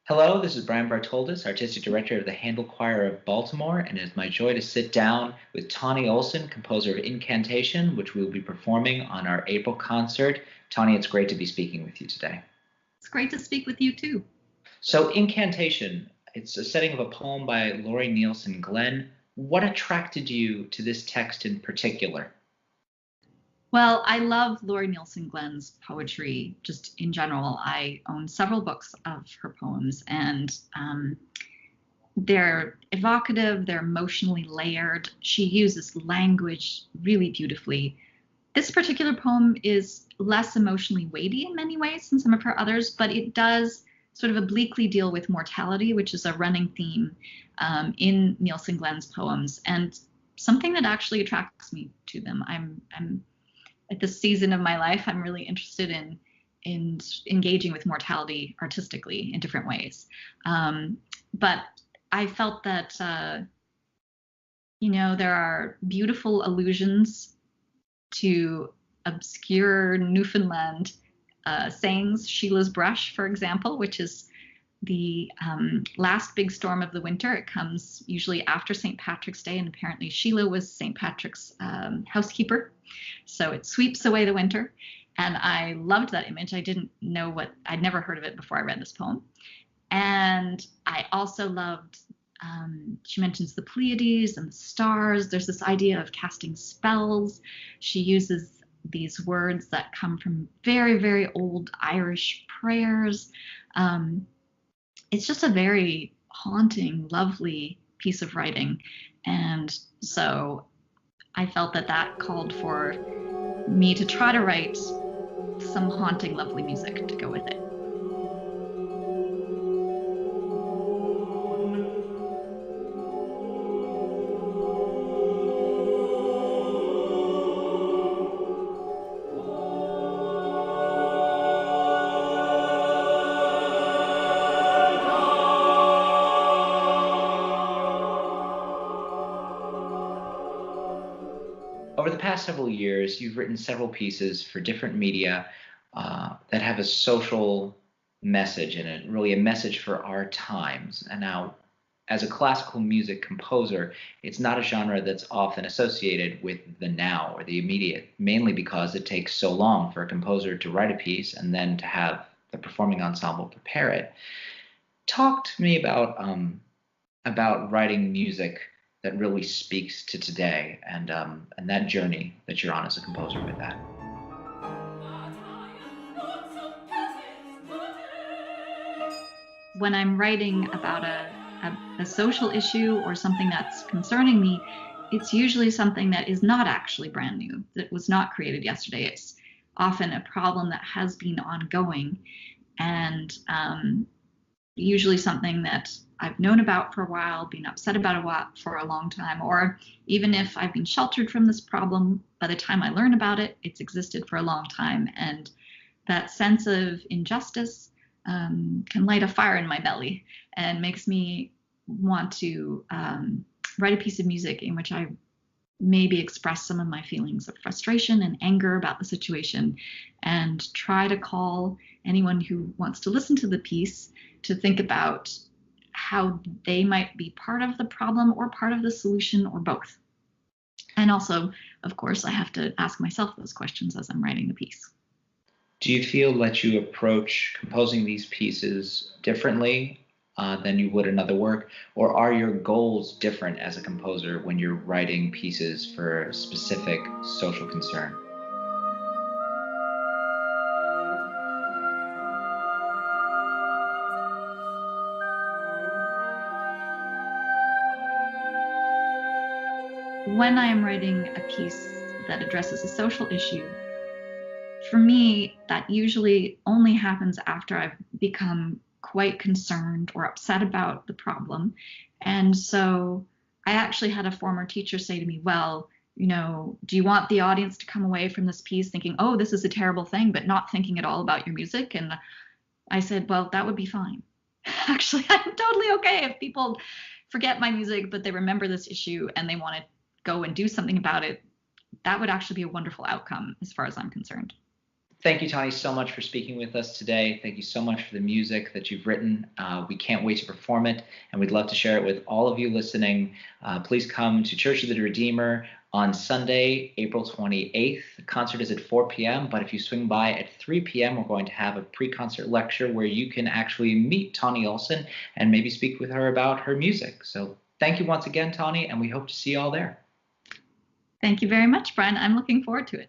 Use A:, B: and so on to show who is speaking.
A: Hello, this is Brian Bartoldus, Artistic Director of the Handel Choir of Baltimore, and it is my joy to sit down with Tawnie Olson, composer of Incantation, which we will be performing on our April concert. Tawnie, it's great to be speaking with you today.
B: It's great to speak with you too.
A: So, Incantation, it's a setting of a poem by Lori Nielsen Glenn. What attracted you to this text in particular?
B: Well, I love Lori Nielsen Glenn's poetry just in general. I own several books of her poems, and they're evocative, they're emotionally layered. She uses language really beautifully. This particular poem is less emotionally weighty in many ways than some of her others, but it does sort of obliquely deal with mortality, which is a running theme in Nielsen Glenn's poems, and something that actually attracts me to them. I'm at this season of my life, I'm really interested in engaging with mortality artistically in different ways. But I felt that there are beautiful allusions to obscure Newfoundland sayings. Sheila's brush, for example, which is the last big storm of the winter. It comes usually after St. Patrick's Day, and apparently Sheila was St. Patrick's housekeeper. So it sweeps away the winter. And I loved that image. I didn't know I'd never heard of it before I read this poem. And I also loved, she mentions the Pleiades and the stars. There's this idea of casting spells. She uses these words that come from very, very old Irish prayers. It's just a very haunting, lovely piece of writing. And so I felt that called for me to try to write some haunting, lovely music to go with it.
A: Over the past several years, you've written several pieces for different media that have a social message in it, really a message for our times. And now, as a classical music composer, it's not a genre that's often associated with the now or the immediate, mainly because it takes so long for a composer to write a piece and then to have the performing ensemble prepare it. Talk to me about writing music that really speaks to today and that journey that you're on as a composer with that.
B: When I'm writing about a social issue or something that's concerning me, it's usually something that is not actually brand new, that was not created yesterday. It's often a problem that has been ongoing, and usually something that I've known about for a while, been upset about for a long time, or even if I've been sheltered from this problem, by the time I learn about it, it's existed for a long time. And that sense of injustice can light a fire in my belly and makes me want to write a piece of music in which I maybe express some of my feelings of frustration and anger about the situation, and try to call anyone who wants to listen to the piece to think about how they might be part of the problem or part of the solution or both. And also, of course, I have to ask myself those questions as I'm writing the piece.
A: Do you feel that you approach composing these pieces differently than you would another work, or are your goals different as a composer when you're writing pieces for a specific social concern?
B: When I am writing a piece that addresses a social issue, for me, that usually only happens after I've become quite concerned or upset about the problem. And so I actually had a former teacher say to me, well, do you want the audience to come away from this piece thinking, oh, this is a terrible thing, but not thinking at all about your music? And I said, well, that would be fine. Actually, I'm totally okay if people forget my music, but they remember this issue and they want to go and do something about it. That would actually be a wonderful outcome as far as I'm concerned.
A: Thank you, Tawnie, so much for speaking with us today. Thank you so much for the music that you've written. We can't wait to perform it, and we'd love to share it with all of you listening. Please come to Church of the Redeemer on Sunday, April 28th. The concert is at 4 p.m., but if you swing by at 3 p.m., we're going to have a pre-concert lecture where you can actually meet Tawnie Olson and maybe speak with her about her music. So thank you once again, Tawnie, and we hope to see you all there.
B: Thank you very much, Brian. I'm looking forward to it.